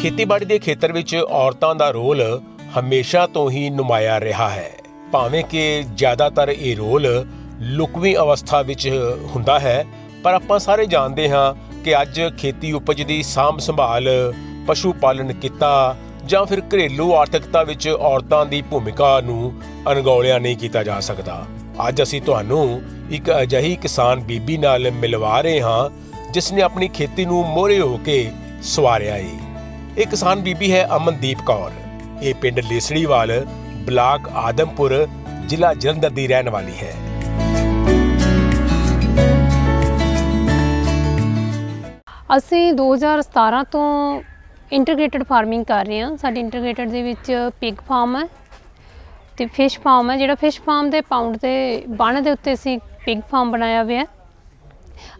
ਖੇਤੀਬਾੜੀ ਦੇ ਖੇਤਰ ਵਿੱਚ ਔਰਤਾਂ ਦਾ ਰੋਲ ਹਮੇਸ਼ਾ ਤੋਂ ਹੀ ਨੁਮਾਇਆ ਰਿਹਾ ਹੈ। ਭਾਵੇਂ ਕਿ ਜ਼ਿਆਦਾਤਰ ਇਹ ਰੋਲ ਲੁਕਵੀਂ ਅਵਸਥਾ ਵਿੱਚ ਹੁੰਦਾ ਹੈ, ਪਰ ਆਪਾਂ ਸਾਰੇ ਜਾਣਦੇ ਹਾਂ ਕਿ ਅੱਜ ਖੇਤੀ ਉਪਜ ਦੀ ਸਾਂਭ ਸੰਭਾਲ, ਪਸ਼ੂ ਪਾਲਣ ਕਿੱਤਾ ਜਾਂ ਫਿਰ ਘਰੇਲੂ ਆਰਥਿਕਤਾ ਵਿੱਚ ਔਰਤਾਂ ਦੀ ਭੂਮਿਕਾ ਨੂੰ ਅਣਗੌਲਿਆ ਨਹੀਂ ਕੀਤਾ ਜਾ ਸਕਦਾ। ਅੱਜ ਅਸੀਂ ਤੁਹਾਨੂੰ ਇੱਕ ਅਜਿਹੀ ਕਿਸਾਨ ਬੀਬੀ ਨਾਲ ਮਿਲਵਾ ਰਹੇ ਹਾਂ ਜਿਸ ਨੇ ਆਪਣੀ ਖੇਤੀ ਨੂੰ ਮੋਹਰੇ ਹੋ ਕੇ ਸਵਾਰਿਆ ਏ। ਇਹ ਕਿਸਾਨ ਬੀਬੀ ਹੈ ਅਮਨਦੀਪ ਕੌਰ। ਇਹ ਪਿੰਡ ਲੇਸੜੀਵਾਲ, ਬਲਾਕ ਆਦਮਪੁਰ, ਜ਼ਿਲ੍ਹਾ ਜਲੰਧਰ ਦੀ ਰਹਿਣ ਵਾਲੀ ਹੈ। ਅਸੀਂ 2017 ਤੋਂ ਇੰਟੀਗ੍ਰੇਟਡ ਫਾਰਮਿੰਗ ਕਰ ਰਹੇ ਹਾਂ। ਸਾਡੇ ਇੰਟੀਗ੍ਰੇਟਡ ਦੇ ਵਿੱਚ ਪਿਗ ਫਾਰਮ ਹੈ ਤੇ ਫਿਸ਼ ਫਾਰਮ ਹੈ। ਜਿਹੜਾ ਫਿਸ਼ ਫਾਰਮ ਦੇ ਪਾਉਂਡ ਦੇ ਬੰਨ ਦੇ ਉੱਤੇ ਅਸੀਂ ਪਿਗ ਫਾਰਮ ਬਣਾਇਆ ਹੋਇਆ।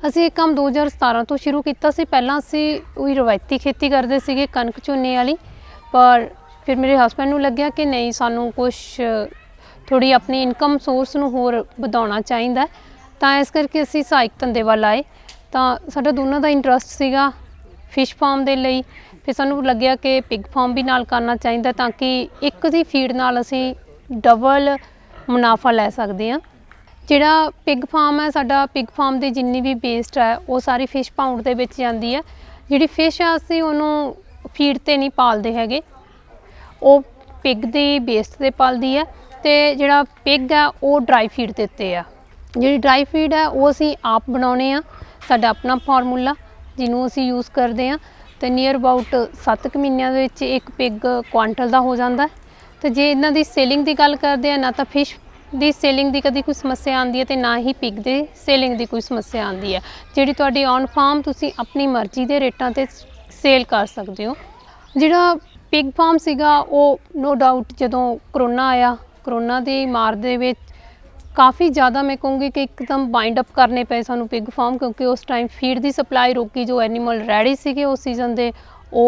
ਅਸੀਂ ਇਹ ਕੰਮ 2017 ਤੋਂ ਸ਼ੁਰੂ ਕੀਤਾ ਸੀ। ਪਹਿਲਾਂ ਅਸੀਂ ਉਹੀ ਰਵਾਇਤੀ ਖੇਤੀ ਕਰਦੇ ਸੀਗੇ, ਕਣਕ ਝੋਨੇ ਵਾਲੀ, ਪਰ ਫਿਰ ਮੇਰੇ ਹਸਬੈਂਡ ਨੂੰ ਲੱਗਿਆ ਕਿ ਨਹੀਂ, ਸਾਨੂੰ ਕੁਛ ਥੋੜ੍ਹੀ ਆਪਣੀ ਇਨਕਮ ਸੋਰਸ ਨੂੰ ਹੋਰ ਵਧਾਉਣਾ ਚਾਹੀਦਾ, ਤਾਂ ਇਸ ਕਰਕੇ ਅਸੀਂ ਸਹਾਇਕ ਧੰਦੇ ਵੱਲ ਆਏ। ਤਾਂ ਸਾਡਾ ਦੋਨਾਂ ਦਾ ਇੰਟਰਸਟ ਸੀਗਾ ਫਿਸ਼ ਫਾਰਮ ਦੇ ਲਈ। ਫਿਰ ਸਾਨੂੰ ਲੱਗਿਆ ਕਿ ਪਿਗ ਫਾਰਮ ਵੀ ਨਾਲ ਕਰਨਾ ਚਾਹੀਦਾ ਤਾਂ ਕਿ ਇੱਕ ਦੀ ਫੀਡ ਨਾਲ ਅਸੀਂ ਡਬਲ ਮੁਨਾਫਾ ਲੈ ਸਕਦੇ ਹਾਂ। ਜਿਹੜਾ ਪਿਗ ਫਾਰਮ ਹੈ ਸਾਡਾ, ਪਿਗ ਫਾਰਮ ਦੀ ਜਿੰਨੀ ਵੀ ਵੇਸਟ ਹੈ ਉਹ ਸਾਰੀ ਫਿਸ਼ ਪਾਊਂਡ ਦੇ ਵਿੱਚ ਜਾਂਦੀ ਹੈ। ਜਿਹੜੀ ਫਿਸ਼ ਆ ਅਸੀਂ ਉਹਨੂੰ ਫੀਡ 'ਤੇ ਨਹੀਂ ਪਾਲਦੇ ਹੈਗੇ, ਉਹ ਪਿਗ ਦੀ ਵੇਸਟ 'ਤੇ ਪਲਦੀ ਹੈ। ਅਤੇ ਜਿਹੜਾ ਪਿਗ ਆ ਉਹ ਡਰਾਈ ਫੀਡ ਦੇ ਉੱਤੇ ਆ। ਜਿਹੜੀ ਡਰਾਈ ਫੀਡ ਹੈ ਉਹ ਅਸੀਂ ਆਪ ਬਣਾਉਂਦੇ ਹਾਂ। ਸਾਡਾ ਆਪਣਾ ਫਾਰਮੂਲਾ ਜਿਹਨੂੰ ਅਸੀਂ ਯੂਜ਼ ਕਰਦੇ ਹਾਂ। ਅਤੇ ਨੀਅਰ ਅਬਾਊਟ 7 ਕੁ ਮਹੀਨਿਆਂ ਦੇ ਵਿੱਚ ਇੱਕ ਪਿਗ ਕੁਆਂਟਲ ਦਾ ਹੋ ਜਾਂਦਾ। ਅਤੇ ਜੇ ਇਹਨਾਂ ਦੀ ਸੇਲਿੰਗ ਦੀ ਗੱਲ ਕਰਦੇ ਹਾਂ, ਨਾ ਤਾਂ ਫਿਸ਼ ਦੀ ਸੇਲਿੰਗ ਦੀ ਕਦੀ ਕੋਈ ਸਮੱਸਿਆ ਆਉਂਦੀ ਹੈ ਅਤੇ ਨਾ ਹੀ ਪਿਗ ਦੀ ਸੇਲਿੰਗ ਦੀ ਕੋਈ ਸਮੱਸਿਆ ਆਉਂਦੀ ਹੈ। ਜਿਹੜੀ ਤੁਹਾਡੀ ਔਨ ਫਾਰਮ ਤੁਸੀਂ ਆਪਣੀ ਮਰਜ਼ੀ ਦੇ ਰੇਟਾਂ 'ਤੇ ਸੇਲ ਕਰ ਸਕਦੇ ਹੋ। ਜਿਹੜਾ ਪਿਗ ਫਾਰਮ ਸੀਗਾ ਉਹ ਨੋ ਡਾਊਟ ਜਦੋਂ ਕਰੋਨਾ ਆਇਆ, ਕਰੋਨਾ ਦੀ ਮਾਰ ਦੇ ਵਿੱਚ ਕਾफ़ी ज़्यादा मैं कहूँगी कि एकदम बाइंड अप करने पे सानू पिग फार्म, क्योंकि उस टाइम फीड की सप्लाई रोकी। जो एनीमल रेडी सीगे उस सीजन दे वो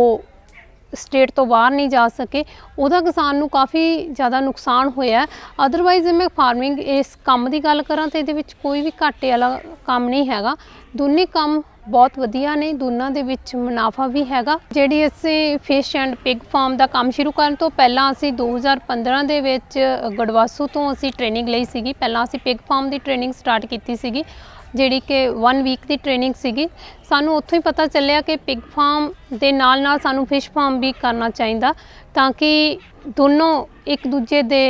स्टेट तो बाहर नहीं जा सके, ਉਹਦਾ किसान ਨੂੰ काफ़ी ज़्यादा नुकसान होया। अदरवाइज़ मैं फार्मिंग इस काम की गल करा तो ये कोई भी घाटे वाला काम नहीं हैगा। दोनों काम बहुत वधिया ने, दोनों दे विच मुनाफा भी हैगा। जिहड़ी असीं फिश एंड पिग फार्म का काम शुरू करन तो पहलां असीं 2015 दे विच गड़वासू तो असीं ट्रेनिंग लई सीगी। पहलां असीं पिग फार्म की ट्रेनिंग स्टार्ट कीती सीगी, ਜਿਹੜੀ कि 1 वीक की ट्रेनिंग सीगी। सानू उत्थों ही पता चलिया कि पिग फार्म दे नाल नाल सानू फिश फार्म भी करना चाहिदा, ताकि दोनों एक दूजे दे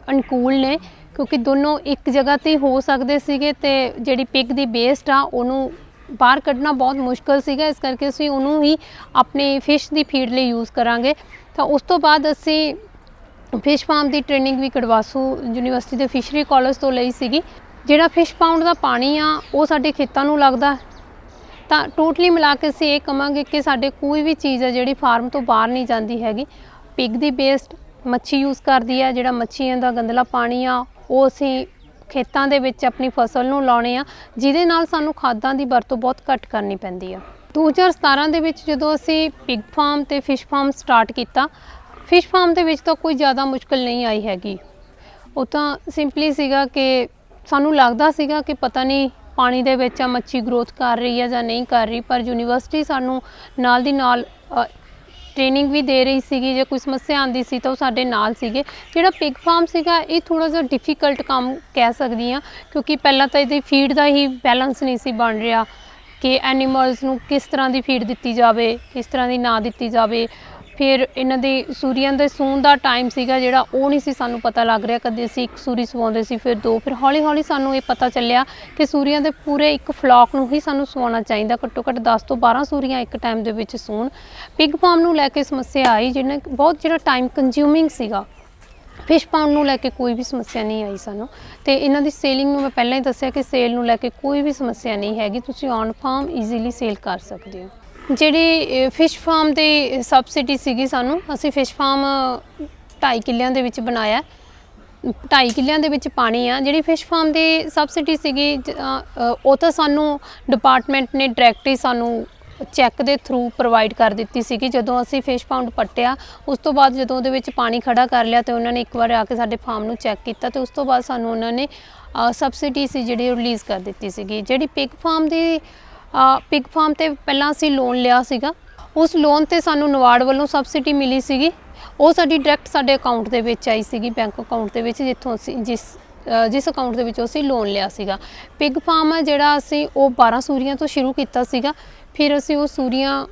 अनुकूल ने, क्योंकि दोनों एक जगह ते हो सकते सीगे। ते जिहड़ी पिग दी वेस्ट आ उहनूं बाहर कढ़ना बहुत मुश्किल सीगा, इस करके असीं उहनूं ही अपनी फिश दी फीड लई यूज़ करांगे। तो उस तो बाद असीं फिश फार्म की ट्रेनिंग भी गड़वासू यूनीवर्सिटी के फिशरी कॉलेज तो लई सीगी। ਜਿਹੜਾ ਫਿਸ਼ ਪਾਊਂਡ ਦਾ ਪਾਣੀ ਆ ਉਹ ਸਾਡੇ ਖੇਤਾਂ ਨੂੰ ਲੱਗਦਾ। ਤਾਂ ਟੋਟਲੀ ਮਿਲਾ ਕੇ ਅਸੀਂ ਇਹ ਕਹਾਂਗੇ ਕਿ ਸਾਡੇ ਕੋਈ ਵੀ ਚੀਜ਼ ਹੈ ਜਿਹੜੀ ਫਾਰਮ ਤੋਂ ਬਾਹਰ ਨਹੀਂ ਜਾਂਦੀ ਹੈਗੀ। ਪਿਗ ਦੀ ਵੇਸਟ ਮੱਛੀ ਯੂਜ਼ ਕਰਦੀ ਹੈ, ਜਿਹੜਾ ਮੱਛੀਆਂ ਦਾ ਗੰਦਲਾ ਪਾਣੀ ਆ ਉਹ ਅਸੀਂ ਖੇਤਾਂ ਦੇ ਵਿੱਚ ਆਪਣੀ ਫਸਲ ਨੂੰ ਲਾਉਣੇ ਆ, ਜਿਹਦੇ ਨਾਲ ਸਾਨੂੰ ਖਾਦਾਂ ਦੀ ਵਰਤੋਂ ਬਹੁਤ ਘੱਟ ਕਰਨੀ ਪੈਂਦੀ ਆ। 2017 ਦੇ ਵਿੱਚ ਜਦੋਂ ਅਸੀਂ ਪਿਗ ਫਾਰਮ ਅਤੇ ਫਿਸ਼ ਫਾਰਮ ਸਟਾਰਟ ਕੀਤਾ, ਫਿਸ਼ ਫਾਰਮ ਦੇ ਵਿੱਚ ਤਾਂ ਕੋਈ ਜ਼ਿਆਦਾ ਮੁਸ਼ਕਿਲ ਨਹੀਂ ਆਈ ਹੈਗੀ। ਉਹ ਤਾਂ ਸਿੰਪਲੀ ਸੀਗਾ ਕਿ ਸਾਨੂੰ ਲੱਗਦਾ ਸੀਗਾ ਕਿ ਪਤਾ ਨਹੀਂ ਪਾਣੀ ਦੇ ਵਿੱਚ ਆ ਮੱਛੀ ਗਰੋਥ ਕਰ ਰਹੀ ਹੈ ਜਾਂ ਨਹੀਂ ਕਰ ਰਹੀ, ਪਰ ਯੂਨੀਵਰਸਿਟੀ ਸਾਨੂੰ ਨਾਲ ਦੀ ਨਾਲ ट्रेनिंग भी दे रही सी। जो कोई समस्या आती सी तो साडे नाल सीगे। जिहड़ा पिग फार्म सीगा ये थोड़ा जिहा डिफिकल्ट काम कह सकदी हाँ, क्योंकि पहला तो ये फीड का ही बैलेंस नहीं सी बन रहा कि एनीमल्स नूं किस तरह की फीड दी जाए, किस तरह की ना दी जाए। फिर इन्हां दी सूरियां दे सूण का टाइम सीगा जिहड़ा वो नहीं सी सानूं पता लग रहा। कदे असीं एक सूरी सवाउंदे सी, फिर दो, फिर हौली हौली सानूं ये पता चलिया कि सूरियां दे पूरे एक फ्लॉक नूं ही सानूं सवाउणा चाहीदा। घट्टो घट्ट 10 तो 12 सूरियां एक टाइम दे विच सूण। पिग फार्म नूं लैके समस्या आई जिहने बहुत जिहड़ा टाइम कंज्यूमिंग सीगा। फिश फार्म नूं लैके कोई भी समस्या नहीं आई सानूं। ते इन्हां दी सेलिंग नूं मैं पहलां ही दस्सिया कि सेल नूं लैके कोई भी समस्या नहीं हैगी, तुसीं ऑन फार्म ईजीली सेल कर सकदे हो। ਜਿਹੜੀ ਫਿਸ਼ ਫਾਰਮ ਦੀ ਸਬਸਿਡੀ ਸੀਗੀ ਸਾਨੂੰ, ਅਸੀਂ ਫਿਸ਼ ਫਾਰਮ 2.5 ਕਿੱਲਿਆਂ ਦੇ ਵਿੱਚ ਬਣਾਇਆ। 2.5 ਕਿੱਲਿਆਂ ਦੇ ਵਿੱਚ ਪਾਣੀ ਆ। ਜਿਹੜੀ ਫਿਸ਼ ਫਾਰਮ ਦੀ ਸਬਸਿਡੀ ਸੀਗੀ ਉਹ ਤਾਂ ਸਾਨੂੰ ਡਿਪਾਰਟਮੈਂਟ ਨੇ ਡਾਇਰੈਕਟ ਹੀ ਸਾਨੂੰ ਚੈੱਕ ਦੇ ਥਰੂ ਪ੍ਰੋਵਾਈਡ ਕਰ ਦਿੱਤੀ ਸੀਗੀ। ਜਦੋਂ ਅਸੀਂ ਫਿਸ਼ ਪਾਊਂਡ ਪੱਟਿਆ ਉਸ ਤੋਂ ਬਾਅਦ ਜਦੋਂ ਉਹਦੇ ਵਿੱਚ ਪਾਣੀ ਖੜਾ ਕਰ ਲਿਆ ਤੇ ਉਹਨਾਂ ਨੇ ਇੱਕ ਵਾਰ ਆ ਕੇ ਸਾਡੇ ਫਾਰਮ ਨੂੰ ਚੈੱਕ ਕੀਤਾ ਤੇ ਉਸ ਤੋਂ ਬਾਅਦ ਸਾਨੂੰ ਉਹਨਾਂ ਨੇ ਸਬਸਿਡੀ ਸੀ ਜਿਹੜੀ ਰਿਲੀਜ਼ ਕਰ ਦਿੱਤੀ ਸੀਗੀ। ਜਿਹੜੀ ਪਿਗ ਫਾਰਮ ਦੀ ਪਿਗ ਫਾਰਮ 'ਤੇ ਪਹਿਲਾਂ ਅਸੀਂ ਲੋਨ ਲਿਆ ਸੀਗਾ, ਉਸ ਲੋਨ ਤੇ ਸਾਨੂੰ ਨਵਾਰਡ ਵੱਲੋਂ ਸਬਸਿਡੀ ਮਿਲੀ ਸੀਗੀ, ਉਹ ਸਾਡੀ ਡਾਇਰੈਕਟ ਸਾਡੇ ਅਕਾਊਂਟ ਦੇ ਵਿੱਚ ਆਈ ਸੀਗੀ, ਬੈਂਕ ਅਕਾਊਂਟ ਦੇ ਵਿੱਚ, ਜਿੱਥੋਂ ਅਸੀਂ ਜਿਸ ਅਕਾਊਂਟ ਦੇ ਵਿੱਚੋਂ ਅਸੀਂ ਲੋਨ ਲਿਆ ਸੀਗਾ। ਪਿਗ ਫਾਰਮ ਹੈ ਜਿਹੜਾ ਅਸੀਂ ਉਹ 12 ਸੂਰੀਆਂ ਤੋਂ ਸ਼ੁਰੂ ਕੀਤਾ ਸੀਗਾ, ਫਿਰ ਅਸੀਂ ਉਹ ਸੂਰੀਆਂ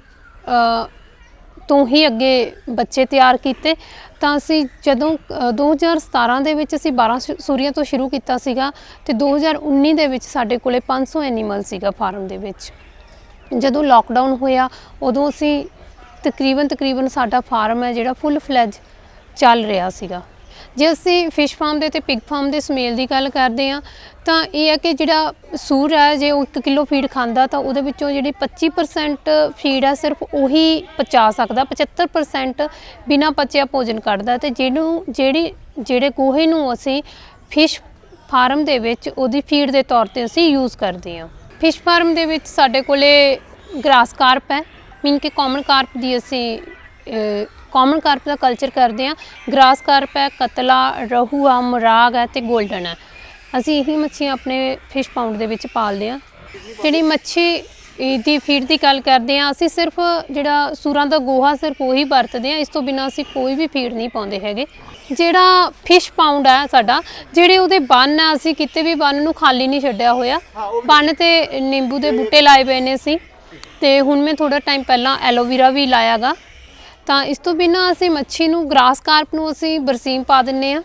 ਤੋਂ ਹੀ ਅੱਗੇ ਬੱਚੇ ਤਿਆਰ ਕੀਤੇ। ਤਾਂ ਅਸੀਂ ਜਦੋਂ 2017 ਦੇ ਵਿੱਚ ਅਸੀਂ 12 ਸੂਰੀਆਂ ਤੋਂ ਸ਼ੁਰੂ ਕੀਤਾ ਸੀਗਾ ਤੇ 2019 ਦੇ ਵਿੱਚ ਸਾਡੇ ਕੋਲੇ 500 ਐਨੀਮਲ ਸੀਗਾ ਫਾਰਮ ਦੇ ਵਿੱਚ। ਜਦੋਂ ਲੋਕਡਾਊਨ ਹੋਇਆ ਉਦੋਂ ਅਸੀਂ ਤਕਰੀਬਨ ਸਾਡਾ ਫਾਰਮ ਹੈ ਜਿਹੜਾ ਫੁੱਲ ਫਲੈਜ ਚੱਲ ਰਿਹਾ ਸੀਗਾ। ਜੇ ਅਸੀਂ ਫਿਸ਼ ਫਾਰਮ ਦੇ ਤੇ ਪਿਗ ਫਾਰਮ ਦੇ ਸਮੇਲ ਦੀ ਗੱਲ ਕਰਦੇ ਹਾਂ ਤਾਂ ਇਹ ਹੈ ਕਿ ਜਿਹੜਾ ਸੂਰ ਹੈ ਜੇ ਉਹ 1 ਕਿਲੋ ਫੀਡ ਖਾਂਦਾ ਤਾਂ ਉਹਦੇ ਵਿੱਚੋਂ ਜਿਹੜੀ 25% ਫੀਡ ਹੈ ਸਿਰਫ ਉਹੀ ਪਚਾ ਸਕਦਾ, 75% ਬਿਨਾਂ ਪਚਿਆ ਭੋਜਨ ਕੱਢਦਾ। ਤੇ ਜਿਹੜੇ ਗੋਹੇ ਨੂੰ ਅਸੀਂ ਫਿਸ਼ ਫਾਰਮ ਦੇ ਵਿੱਚ ਉਹਦੀ ਫੀਡ ਦੇ ਤੌਰ ਤੇ ਅਸੀਂ ਯੂਜ਼ ਕਰਦੇ ਹਾਂ। ਫਿਸ਼ ਫਾਰਮ ਦੇ ਵਿੱਚ ਸਾਡੇ ਕੋਲੇ ਗ੍ਰਾਸ ਕਾਰਪ ਹੈ, ਮੀਨ ਕਿ ਕਾਮਨ ਕਾਰਪ ਦੀ ਅਸੀਂ ਕਾਮਨ ਕਾਰਪ ਦਾ ਕਲਚਰ ਕਰਦੇ ਹਾਂ। ਗ੍ਰਾਸ ਕਾਰਪ ਹੈ, ਕਤਲਾ, ਰਹੂ ਆ, ਮਰਾਗ ਹੈ ਤੇ ਗੋਲਡਨ ਹੈ। ਅਸੀਂ ਇਹੀ ਮੱਛੀਆਂ ਆਪਣੇ ਫਿਸ਼ ਪਾਊਂਡ ਦੇ ਵਿੱਚ ਪਾਲਦੇ ਹਾਂ। ਜਿਹੜੀ ਮੱਛੀ ਦੀ ਫੀਡ ਦੀ ਗੱਲ ਕਰਦੇ ਹਾਂ, ਅਸੀਂ ਸਿਰਫ ਜਿਹੜਾ ਸੂਰਾਂ ਦਾ ਗੋਹਾ ਸਿਰਫ ਉਹੀ ਵਰਤਦੇ ਹਾਂ, ਇਸ ਤੋਂ ਬਿਨਾਂ ਅਸੀਂ ਕੋਈ ਵੀ ਫੀਡ ਨਹੀਂ ਪਾਉਂਦੇ ਹੈਗੇ। ਜਿਹੜਾ ਫਿਸ਼ ਪਾਊਂਡ ਹੈ ਸਾਡਾ, ਜਿਹੜੇ ਉਹਦੇ ਬੰਨ ਆ, ਅਸੀਂ ਕਿਤੇ ਵੀ ਬੰਨ ਨੂੰ ਖਾਲੀ ਨਹੀਂ ਛੱਡਿਆ ਹੋਇਆ। ਬੰਨ ਤੇ ਨਿੰਬੂ ਦੇ ਬੂਟੇ ਲਾਏ ਪਏ ਨੇ ਅਸੀਂ, ਤੇ ਹੁਣ ਮੈਂ ਥੋੜਾ ਟਾਈਮ ਪਹਿਲਾਂ ਐਲੋਵੀਰਾ ਵੀ ਲਾਇਆ ਗਾ। ਤਾਂ ਇਸ ਤੋਂ ਬਿਨਾਂ ਅਸੀਂ ਮੱਛੀ ਨੂੰ ਗ੍ਰਾਸ ਕਾਰਪ ਨੂੰ ਅਸੀਂ ਬਰਸੀਮ ਪਾ ਦਿੰਦੇ ਹਾਂ।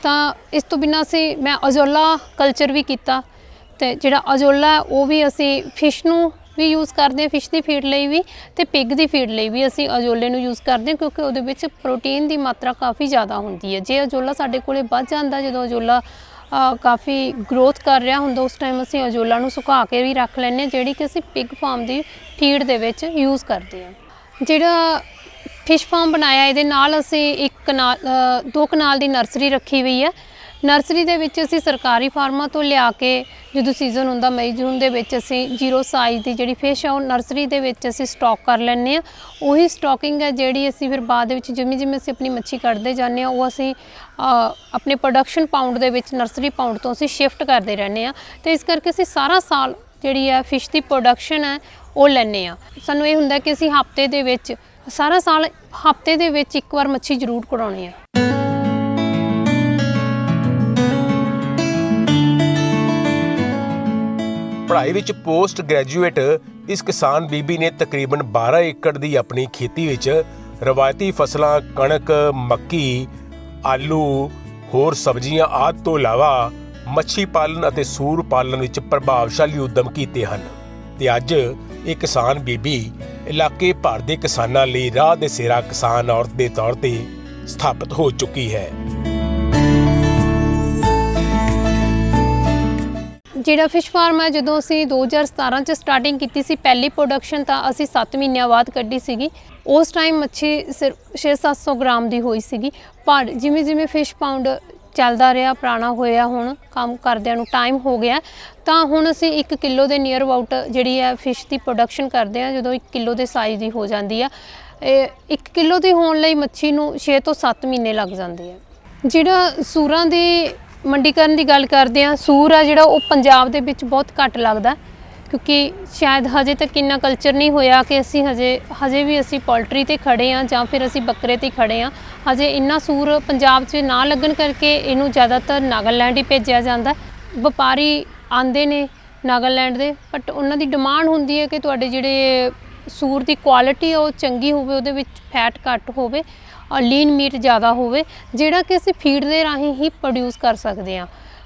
ਤਾਂ ਇਸ ਤੋਂ ਬਿਨਾਂ ਮੈਂ ਅਜੋਲਾ ਕਲਚਰ ਵੀ ਕੀਤਾ, ਤੇ ਜਿਹੜਾ ਅਜੋਲਾ ਉਹ ਵੀ ਅਸੀਂ ਫਿਸ਼ ਨੂੰ ਵੀ ਯੂਜ਼ ਕਰਦੇ ਹਾਂ, ਫਿਸ਼ ਦੀ ਫੀਡ ਲਈ ਵੀ ਤੇ ਪਿਗ ਦੀ ਫੀਡ ਲਈ ਵੀ ਅਸੀਂ ਅਜੋਲੇ ਨੂੰ ਯੂਜ਼ ਕਰਦੇ ਹਾਂ, ਕਿਉਂਕਿ ਉਹਦੇ ਵਿੱਚ ਪ੍ਰੋਟੀਨ ਦੀ ਮਾਤਰਾ ਕਾਫੀ ਜ਼ਿਆਦਾ ਹੁੰਦੀ ਹੈ। ਜੇ ਅਜੋਲਾ ਸਾਡੇ ਕੋਲੇ ਵੱਧ ਜਾਂਦਾ, ਜਦੋਂ ਅਜੋਲਾ ਕਾਫੀ ਗਰੋਥ ਕਰ ਰਿਹਾ ਹੁੰਦਾ, ਉਸ ਟਾਈਮ ਅਸੀਂ ਅਜੋਲਾ ਨੂੰ ਸੁਕਾ ਕੇ ਵੀ ਰੱਖ ਲੈਂਦੇ ਹਾਂ, ਜਿਹੜੀ ਕਿ ਅਸੀਂ ਪਿਗ ਫਾਰਮ ਦੀ ਫੀਡ ਦੇ ਵਿੱਚ ਯੂਜ਼ ਕਰਦੇ ਹਾਂ। ਜਿਹੜਾ ਫਿਸ਼ ਫਾਰਮ ਬਣਾਇਆ ਇਹਦੇ ਨਾਲ ਅਸੀਂ 2 ਕਨਾਲ ਦੀ ਨਰਸਰੀ ਰੱਖੀ ਹੋਈ ਹੈ। ਨਰਸਰੀ ਦੇ ਵਿੱਚ ਅਸੀਂ ਸਰਕਾਰੀ ਫਾਰਮਾਂ ਤੋਂ ਲਿਆ ਕੇ ਜਦੋਂ ਸੀਜ਼ਨ ਹੁੰਦਾ ਮਈ ਜੂਨ ਦੇ ਵਿੱਚ ਅਸੀਂ 0 ਸਾਈਜ਼ ਦੀ ਜਿਹੜੀ ਫਿਸ਼ ਆ ਉਹ ਨਰਸਰੀ ਦੇ ਵਿੱਚ ਅਸੀਂ ਸਟਾਕ ਕਰ ਲੈਂਦੇ ਹਾਂ। ਉਹੀ ਸਟਾਕਿੰਗ ਹੈ ਜਿਹੜੀ ਅਸੀਂ ਫਿਰ ਬਾਅਦ ਦੇ ਵਿੱਚ ਜਿਵੇਂ ਅਸੀਂ ਆਪਣੀ ਮੱਛੀ ਕੱਢਦੇ ਜਾਂਦੇ ਹਾਂ, ਉਹ ਅਸੀਂ ਆਪਣੇ ਪ੍ਰੋਡਕਸ਼ਨ ਪਾਊਂਡ ਦੇ ਵਿੱਚ ਨਰਸਰੀ ਪਾਊਂਡ ਤੋਂ ਅਸੀਂ ਸ਼ਿਫਟ ਕਰਦੇ ਰਹਿੰਦੇ ਹਾਂ। ਤੇ ਇਸ ਕਰਕੇ ਅਸੀਂ ਸਾਰਾ ਸਾਲ ਜਿਹੜੀ ਹੈ ਫਿਸ਼ ਦੀ ਪ੍ਰੋਡਕਸ਼ਨ ਹੈ ਉਹ ਲੈਂਦੇ ਹਾਂ। ਸਾਨੂੰ ਇਹ ਹੁੰਦਾ ਕਿ ਅਸੀਂ ਹਫਤੇ ਦੇ ਵਿੱਚ ਸਾਰਾ ਸਾਲ ਹਫਤੇ ਦੇ ਵਿੱਚ ਇੱਕ ਵਾਰ ਮੱਛੀ ਜ਼ਰੂਰ ਕਢਾਉਣੀ ਹੈ। ਪੜ੍ਹਾਈ ਵਿੱਚ ਪੋਸਟ ਗ੍ਰੈਜੂਏਟ ਇਸ ਕਿਸਾਨ ਬੀਬੀ ਨੇ ਤਕਰੀਬਨ 12 ਏਕੜ ਦੀ ਆਪਣੀ ਖੇਤੀ ਵਿੱਚ ਰਵਾਇਤੀ ਫਸਲਾਂ ਕਣਕ, ਮੱਕੀ, ਆਲੂ, ਹੋਰ ਸਬਜ਼ੀਆਂ ਆਦਿ ਤੋਂ ਇਲਾਵਾ ਮੱਛੀ ਪਾਲਣ ਅਤੇ ਸੂਰ ਪਾਲਣ ਵਿੱਚ ਪ੍ਰਭਾਵਸ਼ਾਲੀ ਉਦਮ ਕੀਤੇ ਹਨ। ਤੇ ਅੱਜ ਇਹ ਕਿਸਾਨ ਬੀਬੀ ਇਲਾਕੇ ਭਰ ਦੇ ਕਿਸਾਨਾਂ ਲਈ ਰਾਹ ਦੇ ਸਿਰਾ ਕਿਸਾਨ ਔਰਤ ਦੇ ਤੌਰ ਤੇ ਸਥਾਪਿਤ ਹੋ ਚੁੱਕੀ ਹੈ। ਜਿਹੜਾ ਫਿਸ਼ ਫਾਰਮ ਹੈ, ਜਦੋਂ ਅਸੀਂ 2017 ਚ ਸਟਾਰਟਿੰਗ ਕੀਤੀ ਸੀ, ਪਹਿਲੀ ਪ੍ਰੋਡਕਸ਼ਨ ਤਾਂ ਅਸੀਂ 7 ਮਹੀਨਿਆਂ ਬਾਅਦ ਕੱਢੀ ਸੀਗੀ। ਉਸ ਟਾਈਮ ਮੱਛੀ ਸਿਰਫ 600-700 ਗ੍ਰਾਮ ਦੀ ਹੋਈ ਸੀਗੀ। ਪਰ ਜਿਵੇਂ ਫਿਸ਼ ਪਾਊਂਡ ਚੱਲਦਾ ਰਿਹਾ, ਪੁਰਾਣਾ ਹੋਇਆ, ਹੁਣ ਕੰਮ ਕਰਦਿਆਂ ਨੂੰ ਟਾਈਮ ਹੋ ਗਿਆ, ਤਾਂ ਹੁਣ ਅਸੀਂ 1 ਕਿਲੋ ਦੇ ਨੀਅਰ ਅਬਾਊਟ ਜਿਹੜੀ ਹੈ ਫਿਸ਼ ਦੀ ਪ੍ਰੋਡਕਸ਼ਨ ਕਰਦੇ ਹਾਂ। ਜਦੋਂ 1 ਕਿਲੋ ਦੇ ਸਾਈਜ਼ ਦੀ ਹੋ ਜਾਂਦੀ ਆ, 1 ਕਿਲੋ ਦੀ ਹੋਣ ਲਈ ਮੱਛੀ ਨੂੰ 6 ਤੋਂ 7 ਮਹੀਨੇ ਲੱਗ ਜਾਂਦੇ ਆ। ਜਿਹੜਾ ਸੂਰਾਂ ਦੀ ਮੰਡੀਕਰਨ ਦੀ ਗੱਲ ਕਰਦੇ ਹਾਂ, ਸੂਰ ਆ ਜਿਹੜਾ ਉਹ ਪੰਜਾਬ ਦੇ ਵਿੱਚ ਬਹੁਤ ਘੱਟ ਲੱਗਦਾ, ਕਿਉਂਕਿ ਸ਼ਾਇਦ ਹਜੇ ਤੱਕ ਇੰਨਾ ਕਲਚਰ ਨਹੀਂ ਹੋਇਆ ਕਿ ਅਸੀਂ ਹਜੇ ਵੀ ਅਸੀਂ ਪੋਲਟਰੀ 'ਤੇ ਖੜ੍ਹੇ ਹਾਂ ਜਾਂ ਫਿਰ ਅਸੀਂ ਬੱਕਰੇ 'ਤੇ ਖੜ੍ਹੇ ਹਾਂ। ਹਜੇ ਇੰਨਾ ਸੂਰ ਪੰਜਾਬ 'ਚ ਨਾ ਲੱਗਣ ਕਰਕੇ ਇਹਨੂੰ ਜ਼ਿਆਦਾਤਰ ਨਾਗਾਲੈਂਡ ਹੀ ਭੇਜਿਆ ਜਾਂਦਾ। ਵਪਾਰੀ ਆਉਂਦੇ ਨੇ ਨਾਗਾਲੈਂਡ ਦੇ, ਬਟ ਉਹਨਾਂ ਦੀ ਡਿਮਾਂਡ ਹੁੰਦੀ ਹੈ ਕਿ ਤੁਹਾਡੇ ਜਿਹੜੇ ਸੂਰ ਦੀ ਕੁਆਲਿਟੀ ਉਹ ਚੰਗੀ ਹੋਵੇ, ਉਹਦੇ ਵਿੱਚ ਫੈਟ ਘੱਟ ਹੋਵੇ ਔਰ ਲੀਨ ਮੀਟ ਜ਼ਿਆਦਾ ਹੋਵੇ, ਜਿਹੜਾ ਕਿ ਅਸੀਂ ਫੀਡ ਦੇ ਰਾਹੀਂ ਹੀ ਪ੍ਰੋਡਿਊਸ ਕਰ ਸਕਦੇ ਹਾਂ।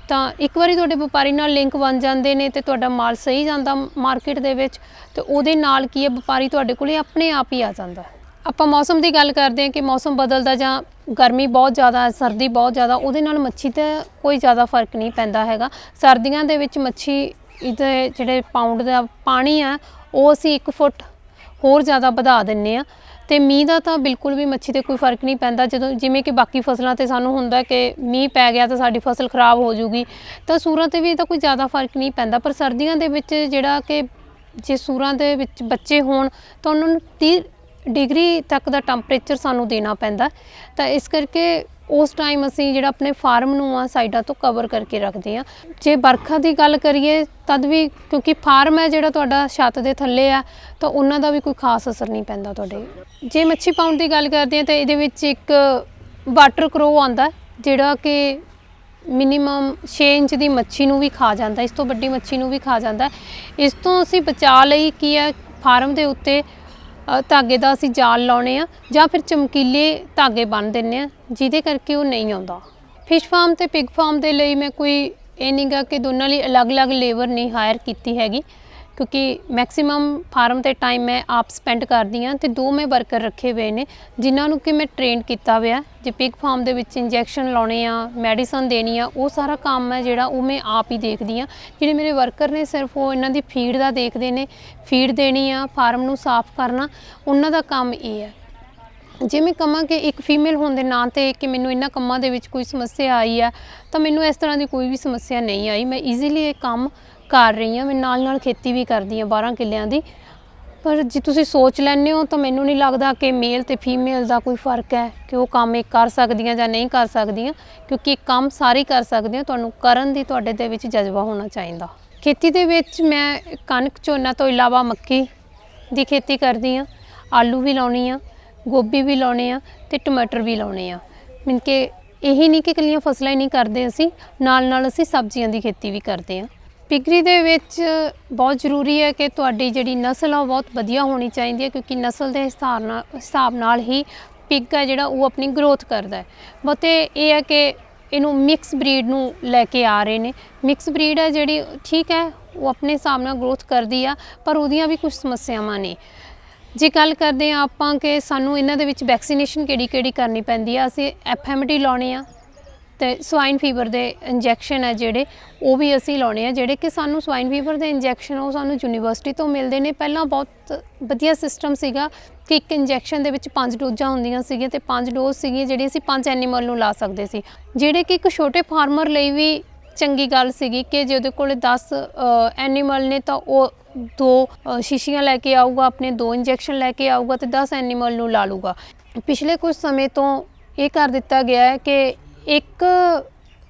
ਤਾਂ ਇੱਕ ਵਾਰੀ ਤੁਹਾਡੇ ਵਪਾਰੀ ਨਾਲ ਲਿੰਕ ਬਣ ਜਾਂਦੇ ਨੇ ਤੇ ਤੁਹਾਡਾ ਮਾਲ ਸਹੀ ਜਾਂਦਾ ਮਾਰਕੀਟ ਦੇ ਵਿੱਚ, ਤੇ ਉਹਦੇ ਨਾਲ ਕੀ ਹੈ, ਵਪਾਰੀ ਤੁਹਾਡੇ ਕੋਲੇ ਆਪਣੇ ਆਪ ਹੀ ਆ ਜਾਂਦਾ। ਆਪਾਂ ਮੌਸਮ ਦੀ ਗੱਲ ਕਰਦੇ ਹਾਂ ਕਿ ਮੌਸਮ ਬਦਲਦਾ, ਜਾਂ ਗਰਮੀ ਬਹੁਤ ਜ਼ਿਆਦਾ, ਸਰਦੀ ਬਹੁਤ ਜ਼ਿਆਦਾ, ਉਹਦੇ ਨਾਲ ਮੱਛੀ 'ਤੇ ਕੋਈ ਜ਼ਿਆਦਾ ਫਰਕ ਨਹੀਂ ਪੈਂਦਾ ਹੈਗਾ। ਸਰਦੀਆਂ ਦੇ ਵਿੱਚ ਮੱਛੀ ਇਹਦੇ ਜਿਹੜੇ ਪਾਊਂਡ ਦਾ ਪਾਣੀ ਆ ਉਹ ਅਸੀਂ 1 ਫੁੱਟ ਹੋਰ ਜ਼ਿਆਦਾ ਵਧਾ ਦਿੰਦੇ ਹਾਂ। ਤੇ ਮੀਂਹ ਦਾ ਤਾਂ ਬਿਲਕੁਲ ਵੀ ਮੱਛੀ 'ਤੇ ਕੋਈ ਫਰਕ ਨਹੀਂ ਪੈਂਦਾ। ਜਦੋਂ ਜਿਵੇਂ ਕਿ ਬਾਕੀ ਫਸਲਾਂ 'ਤੇ ਸਾਨੂੰ ਹੁੰਦਾ ਕਿ ਮੀਂਹ ਪੈ ਗਿਆ ਤਾਂ ਸਾਡੀ ਫਸਲ ਖਰਾਬ ਹੋ ਜੂਗੀ, ਤਾਂ ਸੂਰਾਂ 'ਤੇ ਵੀ ਤਾਂ ਕੋਈ ਜ਼ਿਆਦਾ ਫਰਕ ਨਹੀਂ ਪੈਂਦਾ। ਪਰ ਸਰਦੀਆਂ ਦੇ ਵਿੱਚ ਜਿਹੜਾ ਕਿ ਜੇ ਸੂਰਾਂ ਦੇ ਵਿੱਚ ਬੱਚੇ ਹੋਣ ਤਾਂ ਉਹਨਾਂ ਨੂੰ 30 ਡਿਗਰੀ ਤੱਕ ਦਾ ਟੈਂਪਰੇਚਰ ਸਾਨੂੰ ਦੇਣਾ ਪੈਂਦਾ। ਤਾਂ ਇਸ ਕਰਕੇ ਉਸ ਟਾਈਮ ਅਸੀਂ ਜਿਹੜਾ ਆਪਣੇ ਫਾਰਮ ਨੂੰ ਆ ਸਾਈਡਾਂ ਤੋਂ ਕਵਰ ਕਰਕੇ ਰੱਖਦੇ ਹਾਂ। ਜੇ ਬਰਖਾ ਦੀ ਗੱਲ ਕਰੀਏ ਤਦ ਵੀ, ਕਿਉਂਕਿ ਫਾਰਮ ਹੈ ਜਿਹੜਾ ਤੁਹਾਡਾ ਛੱਤ ਦੇ ਥੱਲੇ ਆ, ਤਾਂ ਉਹਨਾਂ ਦਾ ਵੀ ਕੋਈ ਖਾਸ ਅਸਰ ਨਹੀਂ ਪੈਂਦਾ ਤੁਹਾਡੇ। ਜੇ ਮੱਛੀ ਪਾਉਣ ਦੀ ਗੱਲ ਕਰਦੇ ਹਾਂ ਤਾਂ ਇਹਦੇ ਵਿੱਚ ਇੱਕ ਵਾਟਰ ਕਰੋ ਆਉਂਦਾ, ਜਿਹੜਾ ਕਿ ਮਿਨੀਮਮ 6 ਇੰਚ ਦੀ ਮੱਛੀ ਨੂੰ ਵੀ ਖਾ ਜਾਂਦਾ, ਇਸ ਤੋਂ ਵੱਡੀ ਮੱਛੀ ਨੂੰ ਵੀ ਖਾ ਜਾਂਦਾ। ਇਸ ਤੋਂ ਅਸੀਂ ਬਚਾ ਲਈ ਕੀ ਹੈ, ਫਾਰਮ ਦੇ ਉੱਤੇ ਧਾਗੇ ਦਾ ਅਸੀਂ ਜਾਲ ਲਾਉਣੇ ਆ ਜਾਂ ਫਿਰ ਚਮਕੀਲੇ ਧਾਗੇ ਬੰਨ੍ਹ ਦਿੰਦੇ ਆ, ਜਿਹਦੇ ਕਰਕੇ ਉਹ ਨਹੀਂ ਆਉਂਦਾ। ਫਿਸ਼ ਫਾਰਮ ਤੇ ਪਿਗ ਫਾਰਮ ਦੇ ਲਈ ਮੈਂ ਕੋਈ ਇਹ ਨਹੀਂ ਗਾ ਕਿ ਦੋਨਾਂ ਲਈ ਅਲੱਗ-ਅਲੱਗ ਲੇਬਰ ਨਹੀਂ ਹਾਇਰ ਕੀਤੀ ਹੈਗੀ, ਕਿਉਂਕਿ ਮੈਕਸਿਮਮ ਫਾਰਮ ਤੇ ਟਾਈਮ ਮੈਂ ਆਪ ਸਪੈਂਡ ਕਰਦੀ ਹਾਂ, ਤੇ 2 ਮੈਂ ਵਰਕਰ ਰੱਖੇ ਹੋਏ ਨੇ ਜਿਨ੍ਹਾਂ ਨੂੰ ਕਿ ਮੈਂ ਟ੍ਰੇਨ ਕੀਤਾ ਹੋਇਆ। ਜੇ ਪਿਗ ਫਾਰਮ ਦੇ ਵਿੱਚ ਇੰਜੈਕਸ਼ਨ ਲਾਉਣੇ ਆ, ਮੈਡੀਸਨ ਦੇਣੀ ਆ, ਉਹ ਸਾਰਾ ਕੰਮ ਹੈ ਜਿਹੜਾ ਉਹ ਮੈਂ ਆਪ ਹੀ ਦੇਖਦੀ ਹਾਂ। ਜਿਹੜੇ ਮੇਰੇ ਵਰਕਰ ਨੇ ਸਿਰਫ ਉਹ ਇਹਨਾਂ ਦੀ ਫੀਡ ਦਾ ਦੇਖਦੇ ਨੇ, ਫੀਡ ਦੇਣੀ ਆ, ਫਾਰਮ ਨੂੰ ਸਾਫ਼ ਕਰਨਾ, ਉਹਨਾਂ ਦਾ ਕੰਮ ਇਹ ਹੈ। ਜੇ ਮੈਂ ਕਹਾਂ ਕਿ ਇੱਕ ਫੀਮੇਲ ਹੋਣ ਦੇ ਨਾਂ 'ਤੇ ਕਿ ਮੈਨੂੰ ਇਹਨਾਂ ਕੰਮਾਂ ਦੇ ਵਿੱਚ ਕੋਈ ਸਮੱਸਿਆ ਆਈ ਆ, ਤਾਂ ਮੈਨੂੰ ਇਸ ਤਰ੍ਹਾਂ ਦੀ ਕੋਈ ਵੀ ਸਮੱਸਿਆ ਨਹੀਂ ਆਈ। ਮੈਂ ਈਜ਼ੀਲੀ ਇਹ ਕੰਮ ਕਰ ਰਹੀ ਹਾਂ। ਮੈਂ ਨਾਲ ਖੇਤੀ ਵੀ ਕਰਦੀ ਹਾਂ 12 ਕਿੱਲਿਆਂ ਦੀ। ਪਰ ਜੇ ਤੁਸੀਂ ਸੋਚ ਲੈਂਦੇ ਹੋ ਤਾਂ ਮੈਨੂੰ ਨਹੀਂ ਲੱਗਦਾ ਕਿ ਮੇਲ ਤੇ ਫੀਮੇਲ ਦਾ ਕੋਈ ਫ਼ਰਕ ਹੈ ਕਿ ਉਹ ਕੰਮ ਇਹ ਕਰ ਸਕਦੀਆਂ ਜਾਂ ਨਹੀਂ ਕਰ ਸਕਦੀਆਂ, ਕਿਉਂਕਿ ਕੰਮ ਸਾਰੇ ਕਰ ਸਕਦੇ ਹੋ। ਤੁਹਾਨੂੰ ਕਰਨ ਦੀ ਤੁਹਾਡੇ ਦੇ ਵਿੱਚ ਜਜ਼ਬਾ ਹੋਣਾ ਚਾਹੀਦਾ। ਖੇਤੀ ਦੇ ਵਿੱਚ ਮੈਂ ਕਣਕ ਝੋਨਾ ਤੋਂ ਇਲਾਵਾ ਮੱਕੀ ਦੀ ਖੇਤੀ ਕਰਦੀ ਹਾਂ, ਆਲੂ ਵੀ ਲਾਉਣੀ ਆ, ਗੋਭੀ ਵੀ ਲਾਉਣੇ ਆ ਤੇ ਟਮਾਟਰ ਵੀ ਲਾਉਣੇ ਆ। ਮੀਨ ਕਿ ਇਹੀ ਨਹੀਂ ਕਿ ਇਕੱਲੀਆਂ ਫਸਲਾਂ ਹੀ ਨਹੀਂ ਕਰਦੇ, ਅਸੀਂ ਨਾਲ ਅਸੀਂ ਸਬਜ਼ੀਆਂ ਦੀ ਖੇਤੀ ਵੀ ਕਰਦੇ ਹਾਂ। ਪਿਗਰੀ ਦੇ ਵਿੱਚ ਬਹੁਤ ਜ਼ਰੂਰੀ ਹੈ ਕਿ ਤੁਹਾਡੀ ਜਿਹੜੀ ਨਸਲ ਆ ਉਹ ਬਹੁਤ ਵਧੀਆ ਹੋਣੀ ਚਾਹੀਦੀ ਹੈ, ਕਿਉਂਕਿ ਨਸਲ ਦੇ ਹਿਸਾਬ ਨਾਲ ਹੀ ਪਿਗ ਹੈ ਜਿਹੜਾ ਉਹ ਆਪਣੀ ਗਰੋਥ ਕਰਦਾ ਹੈ। ਬਹੁਤੇ ਇਹ ਹੈ ਕਿ ਇਹਨੂੰ ਮਿਕਸ ਬਰੀਡ ਨੂੰ ਲੈ ਕੇ ਆ ਰਹੇ ਨੇ। ਮਿਕਸ ਬਰੀਡ ਹੈ ਜਿਹੜੀ ਠੀਕ ਹੈ, ਉਹ ਆਪਣੇ ਹਿਸਾਬ ਨਾਲ ਗਰੋਥ ਕਰਦੀ ਆ, ਪਰ ਉਹਦੀਆਂ ਵੀ ਕੁਝ ਸਮੱਸਿਆਵਾਂ ਨੇ। ਜੇ ਗੱਲ ਕਰਦੇ ਹਾਂ ਆਪਾਂ ਕਿ ਸਾਨੂੰ ਇਹਨਾਂ ਦੇ ਵਿੱਚ ਵੈਕਸੀਨੇਸ਼ਨ ਕਿਹੜੀ ਕਰਨੀ ਪੈਂਦੀ ਆ, ਅਸੀਂ FMD ਲਾਉਣੇ ਆ ਤੇ ਸਵਾਈਨ ਫੀਵਰ ਦੇ ਇੰਜੈਕਸ਼ਨ ਹੈ ਜਿਹੜੇ ਉਹ ਵੀ ਅਸੀਂ ਲਾਉਣੇ ਆ। ਜਿਹੜੇ ਕਿ ਸਾਨੂੰ ਸਵਾਈਨ ਫੀਵਰ ਦੇ ਇੰਜੈਕਸ਼ਨ ਉਹ ਸਾਨੂੰ ਯੂਨੀਵਰਸਿਟੀ ਤੋਂ ਮਿਲਦੇ ਨੇ। ਪਹਿਲਾਂ ਬਹੁਤ ਵਧੀਆ ਸਿਸਟਮ ਸੀਗਾ ਕਿ ਇੱਕ ਇੰਜੈਕਸ਼ਨ ਦੇ ਵਿੱਚ 5 ਡੋਜ਼ਾਂ ਹੁੰਦੀਆਂ ਸੀਗੀਆਂ ਤੇ 5 ਡੋਜ਼ ਸੀਗੀਆਂ ਜਿਹੜੀ ਅਸੀਂ 5 ਐਨੀਮਲ ਨੂੰ ਲਾ ਸਕਦੇ ਸੀ, ਜਿਹੜੇ ਕਿ ਇੱਕ ਛੋਟੇ ਫਾਰਮਰ ਲਈ ਵੀ ਚੰਗੀ ਗੱਲ ਸੀਗੀ ਕਿ ਜੇ ਉਹਦੇ ਕੋਲ 10 ਐਨੀਮਲ ਨੇ ਤਾਂ ਉਹ 2 ਸ਼ੀਸ਼ੀਆਂ ਲੈ ਕੇ ਆਊਗਾ, ਆਪਣੇ 2 ਇੰਜੈਕਸ਼ਨ ਲੈ ਕੇ ਆਊਗਾ ਤੇ 10 ਐਨੀਮਲ ਨੂੰ ਲਾ ਲੂਗਾ। ਪਿਛਲੇ ਕੁਝ ਸਮੇਂ ਤੋਂ ਇਹ ਕਰ ਦਿੱਤਾ ਗਿਆ ਹੈ ਕਿ ਇੱਕ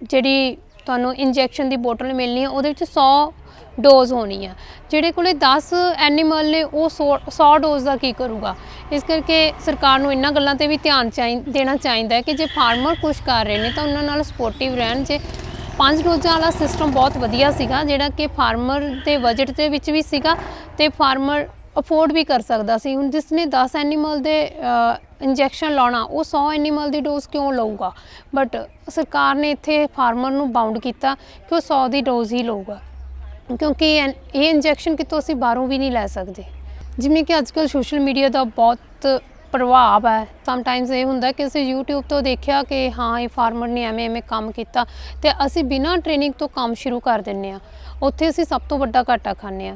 ਜਿਹੜੀ ਤੁਹਾਨੂੰ ਇੰਜੈਕਸ਼ਨ ਦੀ ਬੋਟਲ ਮਿਲਣੀ ਆ ਉਹਦੇ ਵਿੱਚ 100 ਡੋਜ਼ ਹੋਣੀ ਆ। ਜਿਹੜੇ ਕੋਲੇ 10 ਐਨੀਮਲ ਨੇ ਉਹ 100 ਡੋਜ਼ ਦਾ ਕੀ ਕਰੂਗਾ। ਇਸ ਕਰਕੇ ਸਰਕਾਰ ਨੂੰ ਇਹਨਾਂ ਗੱਲਾਂ 'ਤੇ ਵੀ ਧਿਆਨ ਦੇਣਾ ਚਾਹੀਦਾ ਹੈ ਕਿ ਜੇ ਫਾਰਮਰ ਕੁਛ ਕਰ ਰਹੇ ਨੇ ਤਾਂ ਉਹਨਾਂ ਨਾਲ ਸਪੋਰਟਿਵ ਰਹਿਣ। ਜੇ 5 ਡੋਜ਼ਾਂ ਵਾਲਾ ਸਿਸਟਮ ਬਹੁਤ ਵਧੀਆ ਸੀਗਾ ਜਿਹੜਾ ਕਿ ਫਾਰਮਰ ਦੇ ਬਜਟ ਦੇ ਵਿੱਚ ਵੀ ਸੀਗਾ ਤੇ ਫਾਰਮਰ ਅਫੋਰਡ ਵੀ ਕਰ ਸਕਦਾ ਸੀ। ਹੁਣ ਜਿਸ ਨੇ 10 ਐਨੀਮਲ ਦੇ ਇੰਜੈਕਸ਼ਨ ਲਾਉਣਾ ਉਹ 100 ਐਨੀਮਲ ਦੀ ਡੋਜ਼ ਕਿਉਂ ਲਊਗਾ। ਬਟ ਸਰਕਾਰ ਨੇ ਇੱਥੇ ਫਾਰਮਰ ਨੂੰ ਬਾਉਂਡ ਕੀਤਾ ਕਿ ਉਹ 100 ਦੀ ਡੋਜ਼ ਹੀ ਲਊਗਾ, ਕਿਉਂਕਿ ਇਹ ਇੰਜੈਕਸ਼ਨ ਕਿਤੋਂ ਅਸੀਂ ਬਾਹਰੋਂ ਵੀ ਨਹੀਂ ਲੈ ਸਕਦੇ। ਜਿਵੇਂ ਕਿ ਅੱਜ ਕੱਲ੍ਹ ਸੋਸ਼ਲ ਮੀਡੀਆ ਦਾ ਬਹੁਤ ਪ੍ਰਭਾਵ ਹੈ। ਸਮਟਾਈਮਸ ਇਹ ਹੁੰਦਾ ਕਿ ਅਸੀਂ YouTube ਤੋਂ ਦੇਖਿਆ ਕਿ ਹਾਂ ਇਹ ਫਾਰਮਰ ਨੇ ਐਵੇਂ ਕੰਮ ਕੀਤਾ ਤੇ ਅਸੀਂ ਬਿਨਾਂ ਟ੍ਰੇਨਿੰਗ ਤੋਂ ਕੰਮ ਸ਼ੁਰੂ ਕਰ ਦਿੰਦੇ ਹਾਂ। ਉੱਥੇ ਅਸੀਂ ਸਭ ਤੋਂ ਵੱਡਾ ਘਾਟਾ ਖਾਂਦੇ ਹਾਂ।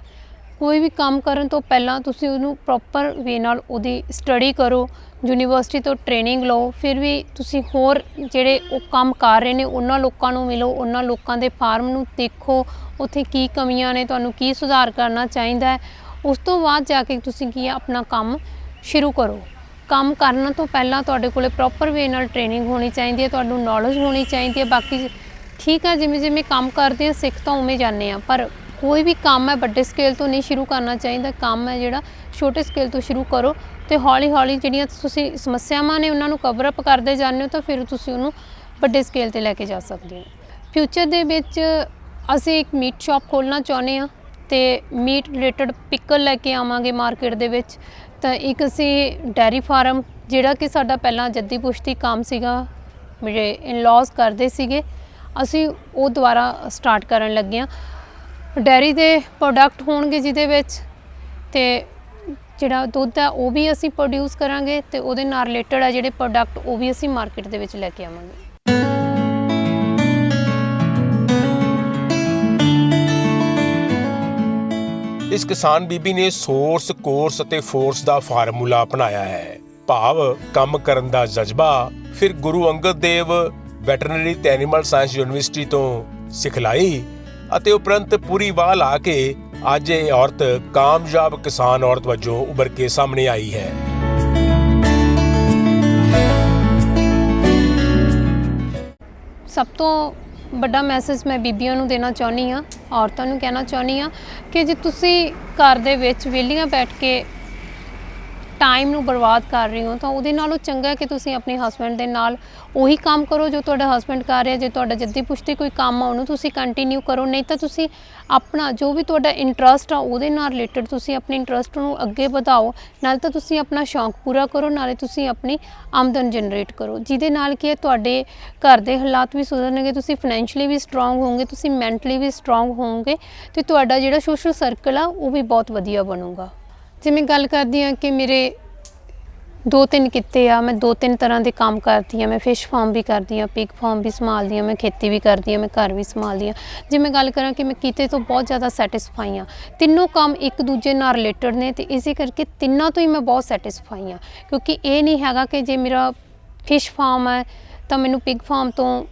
ਕੋਈ ਵੀ ਕੰਮ ਕਰਨ ਤੋਂ ਪਹਿਲਾਂ ਤੁਸੀਂ ਉਹਨੂੰ ਪ੍ਰੋਪਰ ਵੇ ਨਾਲ ਉਹਦੀ ਸਟੱਡੀ ਕਰੋ, ਯੂਨੀਵਰਸਿਟੀ ਤੋਂ ਟ੍ਰੇਨਿੰਗ ਲਓ, ਫਿਰ ਵੀ ਤੁਸੀਂ ਹੋਰ ਜਿਹੜੇ ਉਹ ਕੰਮ ਕਰ ਰਹੇ ਨੇ ਉਹਨਾਂ ਲੋਕਾਂ ਨੂੰ ਮਿਲੋ, ਉਹਨਾਂ ਲੋਕਾਂ ਦੇ ਫਾਰਮ ਨੂੰ ਦੇਖੋ, ਉੱਥੇ ਕੀ ਕਮੀਆਂ ਨੇ, ਤੁਹਾਨੂੰ ਕੀ ਸੁਧਾਰ ਕਰਨਾ ਚਾਹੀਦਾ ਹੈ। ਉਸ ਤੋਂ ਬਾਅਦ ਜਾ ਕੇ ਤੁਸੀਂ ਕੀ ਆਪਣਾ ਕੰਮ ਸ਼ੁਰੂ ਕਰੋ। ਕੰਮ ਕਰਨ ਤੋਂ ਪਹਿਲਾਂ ਤੁਹਾਡੇ ਕੋਲ ਪ੍ਰੋਪਰ ਵੇ ਨਾਲ ਟ੍ਰੇਨਿੰਗ ਹੋਣੀ ਚਾਹੀਦੀ ਹੈ, ਤੁਹਾਨੂੰ ਨੌਲੇਜ ਹੋਣੀ ਚਾਹੀਦੀ ਹੈ। ਬਾਕੀ ਠੀਕ ਹੈ, ਜਿਵੇਂ ਕੰਮ ਕਰਦੇ ਹਾਂ ਸਿੱਖ ਤਾਂ ਉਵੇਂ ਜਾਂਦੇ ਹਾਂ, ਪਰ ਕੋਈ ਵੀ ਕੰਮ ਹੈ ਵੱਡੇ ਸਕੇਲ ਤੋਂ ਨਹੀਂ ਸ਼ੁਰੂ ਕਰਨਾ ਚਾਹੀਦਾ। ਕੰਮ ਹੈ ਜਿਹੜਾ ਛੋਟੇ ਸਕੇਲ ਤੋਂ ਸ਼ੁਰੂ ਕਰੋ ਤੇ ਹੌਲੀ ਜਿਹੜੀਆਂ ਤੁਸੀਂ ਸਮੱਸਿਆਵਾਂ ਨੇ ਉਹਨਾਂ ਨੂੰ ਕਵਰ ਅਪ ਕਰਦੇ ਜਾਂਦੇ ਹੋ ਤਾਂ ਫਿਰ ਤੁਸੀਂ ਉਹਨੂੰ ਵੱਡੇ ਸਕੇਲ 'ਤੇ ਲੈ ਕੇ ਜਾ ਸਕਦੇ ਹੋ। ਫਿਊਚਰ ਦੇ ਵਿੱਚ ਅਸੀਂ ਇੱਕ ਮੀਟ ਸ਼ਾਪ ਖੋਲ੍ਹਣਾ ਚਾਹੁੰਦੇ ਹਾਂ ਤੇ ਮੀਟ ਰਿਲੇਟਡ ਪਿਕਲ ਲੈ ਕੇ ਆਵਾਂਗੇ ਮਾਰਕੀਟ ਦੇ ਵਿੱਚ। ਤਾਂ ਇੱਕ ਅਸੀਂ ਡੈਰੀ ਫਾਰਮ ਜਿਹੜਾ ਕਿ ਸਾਡਾ ਪਹਿਲਾਂ ਜੱਦੀ ਪੁਸ਼ਤੀ ਕੰਮ ਸੀਗਾ, ਮੇਰੇ ਇਨਲੌਜ਼ ਕਰਦੇ ਸੀਗੇ, ਅਸੀਂ ਉਹ ਦੁਬਾਰਾ ਸਟਾਰਟ ਕਰਨ ਲੱਗੇ ਹਾਂ। ਡੈਰੀ ਦੇ ਪ੍ਰੋਡਕਟ ਹੋਣਗੇ ਜਿਹਦੇ ਵਿੱਚ ਤੇ ਜਿਹੜਾ ਦੁੱਧ ਹੈ ਉਹ ਵੀ ਅਸੀਂ ਪ੍ਰੋਡਿਊਸ ਕਰਾਂਗੇ ਤੇ ਉਹਦੇ ਨਾਲ ਰਿਲੇਟਡ ਹੈ ਜਿਹੜੇ ਪ੍ਰੋਡਕਟ ਉਹ ਵੀ ਅਸੀਂ ਮਾਰਕੀਟ ਦੇ ਵਿੱਚ ਲੈ ਕੇ ਆਵਾਂਗੇ। ਇਸ ਕਿਸਾਨ ਬੀਬੀ ਨੇ ਸੋਰਸ, ਕੋਰਸ ਅਤੇ ਫੋਰਸ ਦਾ ਫਾਰਮੂਲਾ ਅਪਣਾਇਆ ਹੈ। ਭਾਵ ਕੰਮ ਕਰਨ ਦਾ ਜਜ਼ਬਾ, ਫਿਰ ਗੁਰੂ ਅੰਗਦ ਦੇਵ ਵੈਟਰਨਰੀ ਤੇ ਐਨੀਮਲ ਸਾਇੰਸ ਯੂਨੀਵਰਸਿਟੀ ਤੋਂ ਸਿਖਲਾਈ ਅਤੇ ਉਪਰੰਤ ਪੂਰੀ ਵਾਹ ਲਾ ਕੇ ਅੱਜ ਇਹ ਔਰਤ ਕਾਮਯਾਬ ਕਿਸਾਨ ਔਰਤ ਵਜੋਂ ਉੱਭਰ ਕੇ ਸਾਹਮਣੇ ਆਈ ਹੈ। ਸਭ ਤੋਂ ਵੱਡਾ ਮੈਸੇਜ ਮੈਂ ਬੀਬੀਆਂ ਨੂੰ ਦੇਣਾ ਚਾਹੁੰਦੀ ਹਾਂ, ਔਰਤਾਂ ਨੂੰ ਕਹਿਣਾ ਚਾਹੁੰਦੀ ਹਾਂ ਕਿ ਜੇ ਤੁਸੀਂ ਘਰ ਦੇ ਵਿੱਚ ਵਿਹਲੀਆਂ ਬੈਠ ਕੇ ਟਾਈਮ ਨੂੰ ਬਰਬਾਦ ਕਰ ਰਹੇ ਹੋ ਤਾਂ ਉਹਦੇ ਨਾਲੋਂ ਚੰਗਾ ਹੈ ਕਿ ਤੁਸੀਂ ਆਪਣੇ ਹਸਬੈਂਡ ਦੇ ਨਾਲ ਉਹੀ ਕੰਮ ਕਰੋ ਜੋ ਤੁਹਾਡਾ ਹਸਬੈਂਡ ਕਰ ਰਿਹਾ। ਜੇ ਤੁਹਾਡਾ ਜੱਦੀ ਪੁਸ਼ਤੀ ਕੋਈ ਕੰਮ ਆ ਉਹਨੂੰ ਤੁਸੀਂ ਕੰਟੀਨਿਊ ਕਰੋ, ਨਹੀਂ ਤਾਂ ਤੁਸੀਂ ਆਪਣਾ ਜੋ ਵੀ ਤੁਹਾਡਾ ਇੰਟਰਸਟ ਆ ਉਹਦੇ ਨਾਲ ਰਿਲੇਟਡ ਤੁਸੀਂ ਆਪਣੇ ਇੰਟਰਸਟ ਨੂੰ ਅੱਗੇ ਵਧਾਓ। ਨਾਲ ਤਾਂ ਤੁਸੀਂ ਆਪਣਾ ਸ਼ੌਂਕ ਪੂਰਾ ਕਰੋ, ਨਾਲੇ ਤੁਸੀਂ ਆਪਣੀ ਆਮਦਨ ਜਨਰੇਟ ਕਰੋ, ਜਿਹਦੇ ਨਾਲ ਕਿ ਤੁਹਾਡੇ ਘਰ ਦੇ ਹਾਲਾਤ ਵੀ ਸੁਧਰਨਗੇ, ਤੁਸੀਂ ਫਾਈਨੈਂਸ਼ੀਅਲੀ ਵੀ ਸਟਰੋਂਗ ਹੋਵੋਗੇ, ਤੁਸੀਂ ਮੈਂਟਲੀ ਵੀ ਸਟਰੋਂਗ ਹੋਵੋਗੇ ਅਤੇ ਤੁਹਾਡਾ ਜਿਹੜਾ ਸੋਸ਼ਲ ਸਰਕਲ ਆ ਉਹ ਵੀ ਬਹੁਤ ਵਧੀਆ ਬਣੂਗਾ। ਜਿਵੇਂ ਗੱਲ ਕਰਦੀ ਹਾਂ ਕਿ ਮੇਰੇ 2-3 ਕਿੱਤੇ ਆ, ਮੈਂ 2-3 ਤਰ੍ਹਾਂ ਦੇ ਕੰਮ ਕਰਦੀ ਹਾਂ। ਮੈਂ ਫਿਸ਼ ਫਾਰਮ ਵੀ ਕਰਦੀ ਹਾਂ, ਪਿਗ ਫਾਰਮ ਵੀ ਸੰਭਾਲਦੀ ਹਾਂ, ਮੈਂ ਖੇਤੀ ਵੀ ਕਰਦੀ ਹਾਂ, ਮੈਂ ਘਰ ਵੀ ਸੰਭਾਲਦੀ ਹਾਂ। ਜੇ ਮੈਂ ਗੱਲ ਕਰਾਂ ਕਿ ਮੈਂ ਕਿਤੇ ਤੋਂ ਬਹੁਤ ਜ਼ਿਆਦਾ ਸੈਟਿਸਫਾਈ ਹਾਂ, ਤਿੰਨੋਂ ਕੰਮ ਇੱਕ ਦੂਜੇ ਨਾਲ ਰਿਲੇਟਡ ਨੇ ਅਤੇ ਇਸੇ ਕਰਕੇ ਤਿੰਨਾਂ ਤੋਂ ਹੀ ਮੈਂ ਬਹੁਤ ਸੈਟਿਸਫਾਈ ਹਾਂ। ਕਿਉਂਕਿ ਇਹ ਨਹੀਂ ਹੈਗਾ ਕਿ ਜੇ ਮੇਰਾ ਫਿਸ਼ ਫਾਰਮ ਹੈ ਤਾਂ ਮੈਨੂੰ ਪਿਗ ਫਾਰਮ ਤੋਂ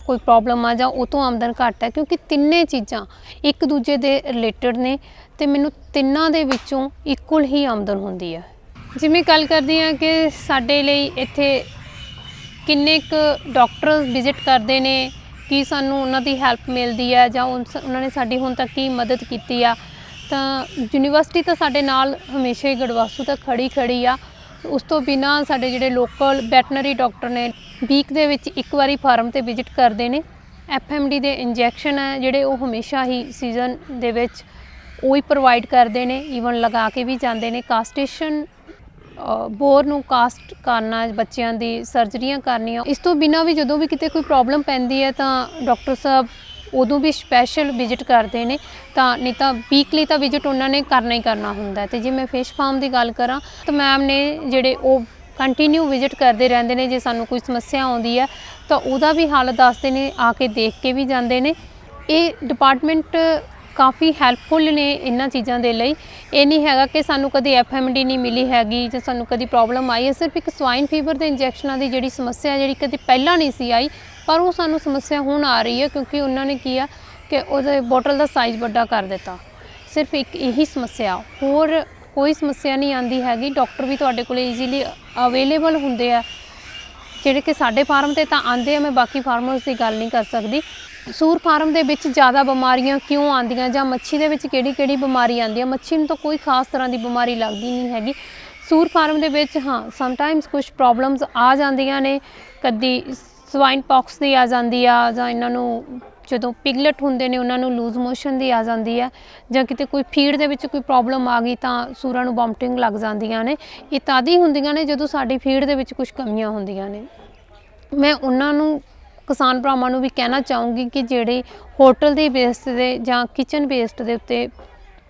ਕੋਈ ਪ੍ਰੋਬਲਮ ਆ ਜਾਂ ਉਹ ਤੋਂ ਆਮਦਨ ਘੱਟ ਹੈ, ਕਿਉਂਕਿ ਤਿੰਨੇ ਚੀਜ਼ਾਂ ਇੱਕ ਦੂਜੇ ਦੇ ਰਿਲੇਟਡ ਨੇ ਅਤੇ ਮੈਨੂੰ ਤਿੰਨਾਂ ਦੇ ਵਿੱਚੋਂ ਇਕੁਅਲ ਹੀ ਆਮਦਨ ਹੁੰਦੀ ਹੈ। ਜਿਵੇਂ ਗੱਲ ਕਰਦੀ ਹਾਂ ਕਿ ਸਾਡੇ ਲਈ ਇੱਥੇ ਕਿੰਨੇ ਕੁ ਡਾਕਟਰ ਵਿਜ਼ਿਟ ਕਰਦੇ ਨੇ, ਕੀ ਸਾਨੂੰ ਉਹਨਾਂ ਦੀ ਹੈਲਪ ਮਿਲਦੀ ਹੈ ਜਾਂ ਉਹਨਾਂ ਨੇ ਸਾਡੀ ਹੁਣ ਤੱਕ ਕੀ ਮਦਦ ਕੀਤੀ ਆ, ਤਾਂ ਯੂਨੀਵਰਸਿਟੀ ਤਾਂ ਸਾਡੇ ਨਾਲ ਹਮੇਸ਼ਾ ਹੀ ਗੜਵਾਸੂ ਤੱਕ ਖੜੀ ਆ। ਉਸ ਤੋਂ ਬਿਨਾਂ ਸਾਡੇ ਜਿਹੜੇ ਲੋਕਲ ਵੈਟਨਰੀ ਡਾਕਟਰ ਨੇ ਵੀਕ ਦੇ ਵਿੱਚ ਇੱਕ ਵਾਰੀ ਫਾਰਮ 'ਤੇ ਵਿਜ਼ਿਟ ਕਰਦੇ ਨੇ। FMD ਦੇ ਇੰਜੈਕਸ਼ਨ ਹੈ ਜਿਹੜੇ ਉਹ ਹਮੇਸ਼ਾ ਹੀ ਸੀਜ਼ਨ ਦੇ ਵਿੱਚ ਉਹੀ ਪ੍ਰੋਵਾਈਡ ਕਰਦੇ ਨੇ, ਈਵਨ ਲਗਾ ਕੇ ਵੀ ਜਾਂਦੇ ਨੇ। ਕਾਸਟੇਸ਼ਨ ਬੋਰ ਨੂੰ ਕਾਸਟ ਕਰਨਾ, ਬੱਚਿਆਂ ਦੀ ਸਰਜਰੀਆਂ ਕਰਨੀਆਂ। ਇਸ ਤੋਂ ਬਿਨਾਂ ਵੀ ਜਦੋਂ ਵੀ ਕਿਤੇ ਕੋਈ ਪ੍ਰੋਬਲਮ ਪੈਂਦੀ ਹੈ ਤਾਂ ਡਾਕਟਰ ਸਾਹਿਬ ਉਦੋਂ ਵੀ ਸਪੈਸ਼ਲ ਵਿਜ਼ਿਟ ਕਰਦੇ ਨੇ, ਤਾਂ ਨਹੀਂ ਤਾਂ ਵੀਕਲੀ ਤਾਂ ਵਿਜ਼ਿਟ ਉਹਨਾਂ ਨੇ ਕਰਨਾ ਹੀ ਕਰਨਾ ਹੁੰਦਾ। ਅਤੇ ਜੇ ਮੈਂ ਫਿਸ਼ ਫਾਰਮ ਦੀ ਗੱਲ ਕਰਾਂ ਤਾਂ ਮੈਮ ਨੇ ਜਿਹੜੇ ਉਹ ਕੰਟੀਨਿਊ ਵਿਜ਼ਿਟ ਕਰਦੇ ਰਹਿੰਦੇ ਨੇ। ਜੇ ਸਾਨੂੰ ਕੋਈ ਸਮੱਸਿਆ ਆਉਂਦੀ ਹੈ ਤਾਂ ਉਹਦਾ ਵੀ ਹੱਲ ਦੱਸਦੇ ਨੇ, ਆ ਕੇ ਦੇਖ ਕੇ ਵੀ ਜਾਂਦੇ ਨੇ। ਇਹ ਡਿਪਾਰਟਮੈਂਟ ਕਾਫੀ ਹੈਲਪਫੁਲ ਨੇ ਇਹਨਾਂ ਚੀਜ਼ਾਂ ਦੇ ਲਈ। ਇਹ ਨਹੀਂ ਹੈਗਾ ਕਿ ਸਾਨੂੰ ਕਦੀ FMD ਨਹੀਂ ਮਿਲੀ ਹੈਗੀ ਜਾਂ ਸਾਨੂੰ ਕਦੀ ਪ੍ਰੋਬਲਮ ਆਈ ਹੈ। ਸਿਰਫ ਇੱਕ ਸਵਾਈਨ ਫੀਵਰ ਦੇ ਇੰਜੈਕਸ਼ਨਾਂ ਦੀ ਜਿਹੜੀ ਸਮੱਸਿਆ ਜਿਹੜੀ ਕਦੀ ਪਹਿਲਾਂ ਨਹੀਂ ਸੀ ਆਈ, ਪਰ ਉਹ ਸਾਨੂੰ ਸਮੱਸਿਆ ਹੁਣ ਆ ਰਹੀ ਹੈ ਕਿਉਂਕਿ ਉਹਨਾਂ ਨੇ ਕੀ ਆ ਕਿ ਉਹਦੇ ਬੋਟਲ ਦਾ ਸਾਈਜ਼ ਵੱਡਾ ਕਰ ਦਿੱਤਾ। ਸਿਰਫ ਇੱਕ ਇਹੀ ਸਮੱਸਿਆ, ਹੋਰ ਕੋਈ ਸਮੱਸਿਆ ਨਹੀਂ ਆਉਂਦੀ ਹੈਗੀ। ਡਾਕਟਰ ਵੀ ਤੁਹਾਡੇ ਕੋਲ ਈਜ਼ੀਲੀ ਅਵੇਲੇਬਲ ਹੁੰਦੇ ਆ, ਜਿਹੜੇ ਕਿ ਸਾਡੇ ਫਾਰਮ 'ਤੇ ਤਾਂ ਆਉਂਦੇ ਆ। ਮੈਂ ਬਾਕੀ ਫਾਰਮਰਸ ਦੀ ਗੱਲ ਨਹੀਂ ਕਰ ਸਕਦੀ। ਸੂਰ ਫਾਰਮ ਦੇ ਵਿੱਚ ਜ਼ਿਆਦਾ ਬਿਮਾਰੀਆਂ ਕਿਉਂ ਆਉਂਦੀਆਂ ਜਾਂ ਮੱਛੀ ਦੇ ਵਿੱਚ ਕਿਹੜੀ ਬਿਮਾਰੀ ਆਉਂਦੀ ਹੈ? ਮੱਛੀ ਨੂੰ ਤਾਂ ਕੋਈ ਖਾਸ ਤਰ੍ਹਾਂ ਦੀ ਬਿਮਾਰੀ ਲੱਗਦੀ ਨਹੀਂ ਹੈਗੀ। ਸੂਰ ਫਾਰਮ ਦੇ ਵਿੱਚ ਹਾਂ ਸਮਟਾਈਮਸ ਕੁਛ ਪ੍ਰੋਬਲਮਸ ਆ ਜਾਂਦੀਆਂ ਨੇ, ਕਦੀ ਸਵਾਈਨ ਪੌਕਸ ਦੀ ਆ ਜਾਂਦੀ ਆ, ਜਾਂ ਇਹਨਾਂ ਨੂੰ ਜਦੋਂ ਪਿਗਲਟ ਹੁੰਦੇ ਨੇ ਉਹਨਾਂ ਨੂੰ ਲੂਜ਼ ਮੋਸ਼ਨ ਦੀ ਆ ਜਾਂਦੀ ਹੈ, ਜਾਂ ਕਿਤੇ ਕੋਈ ਫੀਡ ਦੇ ਵਿੱਚ ਕੋਈ ਪ੍ਰੋਬਲਮ ਆ ਗਈ ਤਾਂ ਸੂਰਾਂ ਨੂੰ ਵੋਮਟਿੰਗ ਲੱਗ ਜਾਂਦੀਆਂ ਨੇ। ਇਹ ਤਦ ਹੀ ਹੁੰਦੀਆਂ ਨੇ ਜਦੋਂ ਸਾਡੀ ਫੀਡ ਦੇ ਵਿੱਚ ਕੁਛ ਕਮੀਆਂ ਹੁੰਦੀਆਂ ਨੇ। ਮੈਂ ਉਹਨਾਂ ਨੂੰ ਕਿਸਾਨ ਭਰਾਵਾਂ ਨੂੰ ਵੀ ਕਹਿਣਾ ਚਾਹੂੰਗੀ ਕਿ ਜਿਹੜੇ ਹੋਟਲ ਦੇ ਬੇਸ 'ਤੇ ਜਾਂ ਕਿਚਨ ਬੇਸਡ ਦੇ ਉੱਤੇ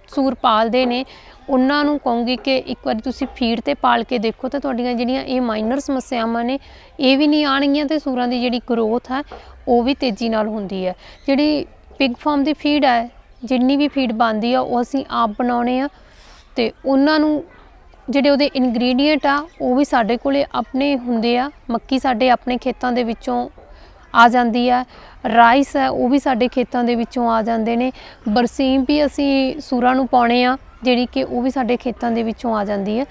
ਸੂਰ ਪਾਲਦੇ ਨੇ, ਉਹਨਾਂ ਨੂੰ ਕਹੂੰਗੀ ਕਿ ਇੱਕ ਵਾਰੀ ਤੁਸੀਂ ਫੀਡ 'ਤੇ ਪਾਲ ਕੇ ਦੇਖੋ ਤਾਂ ਤੁਹਾਡੀਆਂ ਜਿਹੜੀਆਂ ਇਹ ਮਾਈਨਰ ਸਮੱਸਿਆਵਾਂ ਨੇ ਇਹ ਵੀ ਨਹੀਂ ਆਉਣਗੀਆਂ ਅਤੇ ਸੂਰਾਂ ਦੀ ਜਿਹੜੀ ਗਰੋਥ ਹੈ ਉਹ ਵੀ ਤੇਜ਼ੀ ਨਾਲ ਹੁੰਦੀ ਹੈ। ਜਿਹੜੀ ਪਿਗ ਫਾਰਮ ਦੀ ਫੀਡ ਹੈ, ਜਿੰਨੀ ਵੀ ਫੀਡ ਬਣਦੀ ਆ ਉਹ ਅਸੀਂ ਆਪ ਬਣਾਉਂਦੇ ਹਾਂ ਅਤੇ ਉਹਨਾਂ ਨੂੰ ਜਿਹੜੇ ਉਹਦੇ ਇਨਗਰੀਡੀਅੰਟ ਆ ਉਹ ਵੀ ਸਾਡੇ ਕੋਲ ਆਪਣੇ ਹੁੰਦੇ ਆ। ਮੱਕੀ ਸਾਡੇ ਆਪਣੇ ਖੇਤਾਂ ਦੇ ਵਿੱਚੋਂ ਆ ਜਾਂਦੀ ਆ, ਰਾਈਸ ਹੈ ਉਹ ਵੀ ਸਾਡੇ ਖੇਤਾਂ ਦੇ ਵਿੱਚੋਂ ਆ ਜਾਂਦੇ ਨੇ, ਬਰਸੀਮ ਵੀ ਅਸੀਂ ਸੂਰਾਂ ਨੂੰ ਪਾਉਂਦੇ ਆ ਜਿਹੜੀ ਕਿ ਉਹ ਵੀ ਸਾਡੇ ਖੇਤਾਂ ਦੇ ਵਿੱਚੋਂ ਆ ਜਾਂਦੀ ਹੈ।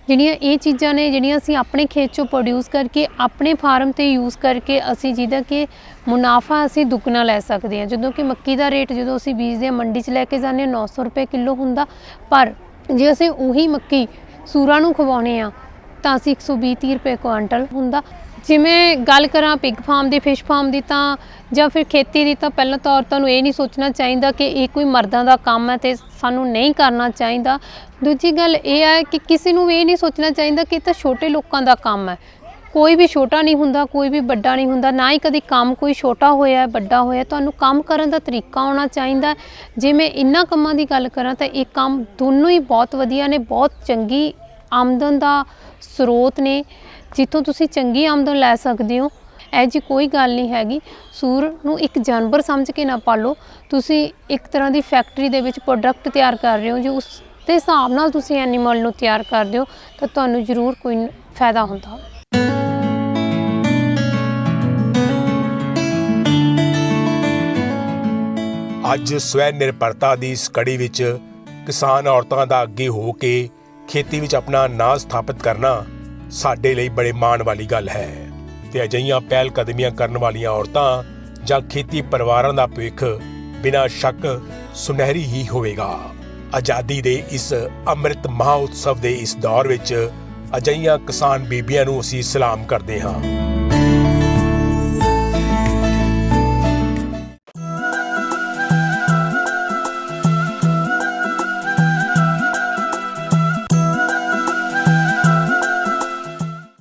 ਜਿਹੜੀਆਂ ਇਹ ਚੀਜ਼ਾਂ ਨੇ ਜਿਹੜੀਆਂ ਅਸੀਂ ਆਪਣੇ ਖੇਤ 'ਚੋਂ ਪ੍ਰੋਡਿਊਸ ਕਰਕੇ ਆਪਣੇ ਫਾਰਮ 'ਤੇ ਯੂਜ਼ ਕਰਕੇ ਅਸੀਂ ਜਿਹਦਾ ਕਿ ਮੁਨਾਫਾ ਅਸੀਂ ਦੁੱਗਣਾ ਲੈ ਸਕਦੇ ਹਾਂ। ਜਦੋਂ ਕਿ ਮੱਕੀ ਦਾ ਰੇਟ ਜਦੋਂ ਅਸੀਂ ਬੀਜਦੇ ਹਾਂ ਮੰਡੀ 'ਚ ਲੈ ਕੇ ਜਾਂਦੇ ਹਾਂ 900 ਰੁਪਏ ਕਿਲੋ ਹੁੰਦਾ, ਪਰ ਜੇ ਅਸੀਂ ਉਹੀ ਮੱਕੀ ਸੂਰਾਂ ਨੂੰ ਖਵਾਉਂਦੇ ਹਾਂ ਤਾਂ ਅਸੀਂ 120-130 ਰੁਪਏ ਕੁਆਂਟਲ ਹੁੰਦਾ। ਜਿਵੇਂ ਗੱਲ ਕਰਾਂ ਪਿਗ ਫਾਰਮ ਦੀ, ਫਿਸ਼ ਫਾਰਮ ਦੀ ਤਾਂ ਜਾਂ ਫਿਰ ਖੇਤੀ ਦੀ, ਤਾਂ ਪਹਿਲਾਂ ਤਾਂ ਔਰਤਾਂ ਨੂੰ ਇਹ ਨਹੀਂ ਸੋਚਣਾ ਚਾਹੀਦਾ ਕਿ ਇਹ ਕੋਈ ਮਰਦਾਂ ਦਾ ਕੰਮ ਹੈ ਅਤੇ ਸਾਨੂੰ ਨਹੀਂ ਕਰਨਾ ਚਾਹੀਦਾ। ਦੂਜੀ ਗੱਲ ਇਹ ਹੈ ਕਿ ਕਿਸੇ ਨੂੰ ਵੀ ਇਹ ਨਹੀਂ ਸੋਚਣਾ ਚਾਹੀਦਾ ਕਿ ਇਹ ਤਾਂ ਛੋਟੇ ਲੋਕਾਂ ਦਾ ਕੰਮ ਹੈ। ਕੋਈ ਵੀ ਛੋਟਾ ਨਹੀਂ ਹੁੰਦਾ, ਕੋਈ ਵੀ ਵੱਡਾ ਨਹੀਂ ਹੁੰਦਾ, ਨਾ ਹੀ ਕਦੀ ਕੰਮ ਕੋਈ ਛੋਟਾ ਹੋਇਆ ਵੱਡਾ ਹੋਇਆ। ਤੁਹਾਨੂੰ ਕੰਮ ਕਰਨ ਦਾ ਤਰੀਕਾ ਆਉਣਾ ਚਾਹੀਦਾ। ਜੇ ਮੈਂ ਇਹਨਾਂ ਕੰਮਾਂ ਦੀ ਗੱਲ ਕਰਾਂ ਤਾਂ ਇਹ ਕੰਮ ਦੋਨੋਂ ਹੀ ਬਹੁਤ ਵਧੀਆ ਨੇ, ਬਹੁਤ ਚੰਗੀ ਆਮਦਨ ਦਾ ਸਰੋਤ ਨੇ ਜਿੱਥੋਂ ਤੁਸੀਂ ਚੰਗੀ ਆਮਦਨ ਲੈ ਸਕਦੇ ਹੋ। ਇਹ ਜੀ ਕੋਈ ਗੱਲ ਨਹੀਂ ਹੈਗੀ। ਸੂਰ ਨੂੰ ਇੱਕ ਜਾਨਵਰ ਸਮਝ ਕੇ ਨਾ ਪਾਲੋ, ਤੁਸੀਂ ਇੱਕ ਤਰ੍ਹਾਂ ਦੀ ਫੈਕਟਰੀ ਦੇ ਵਿੱਚ ਪ੍ਰੋਡਕਟ ਤਿਆਰ ਕਰ ਰਹੇ ਹੋ। ਜੇ ਉਸ ਦੇ ਹਿਸਾਬ ਨਾਲ ਤੁਸੀਂ ਐਨੀਮਲ ਨੂੰ ਤਿਆਰ ਕਰਦੇ ਹੋ ਤਾਂ ਤੁਹਾਨੂੰ ਜ਼ਰੂਰ ਕੋਈ ਫਾਇਦਾ ਹੁੰਦਾ। ਅੱਜ ਸਵੈ ਨਿਰਭਰਤਾ ਦੀ ਇਸ ਕੜੀ ਵਿੱਚ ਕਿਸਾਨ ਔਰਤਾਂ ਦਾ ਅੱਗੇ ਹੋ ਕੇ ਖੇਤੀ ਵਿੱਚ ਆਪਣਾ ਨਾਂ ਸਥਾਪਿਤ ਕਰਨਾ ਸਾਡੇ ਲਈ ਬੜੇ ਮਾਣ ਵਾਲੀ ਗੱਲ ਹੈ ਤੇ ਅਜਿਹੀਆਂ ਪਹਿਲ ਕਦਮੀਆਂ ਕਰਨ ਵਾਲੀਆਂ ਔਰਤਾਂ ਜਾਂ ਖੇਤੀ ਪਰਿਵਾਰਾਂ ਦਾ ਭਵਿੱਖ ਬਿਨਾਂ ਸ਼ੱਕ ਸੁਨਹਿਰੀ ਹੀ ਹੋਵੇਗਾ। ਆਜ਼ਾਦੀ ਦੇ ਇਸ ਅੰਮ੍ਰਿਤ ਮਹਾਂ ਉਤਸਵ ਦੇ ਇਸ ਦੌਰ ਵਿੱਚ ਅਜਿਹੀਆਂ ਕਿਸਾਨ ਬੀਬੀਆਂ ਨੂੰ ਅਸੀਂ ਸਲਾਮ ਕਰਦੇ ਹਾਂ।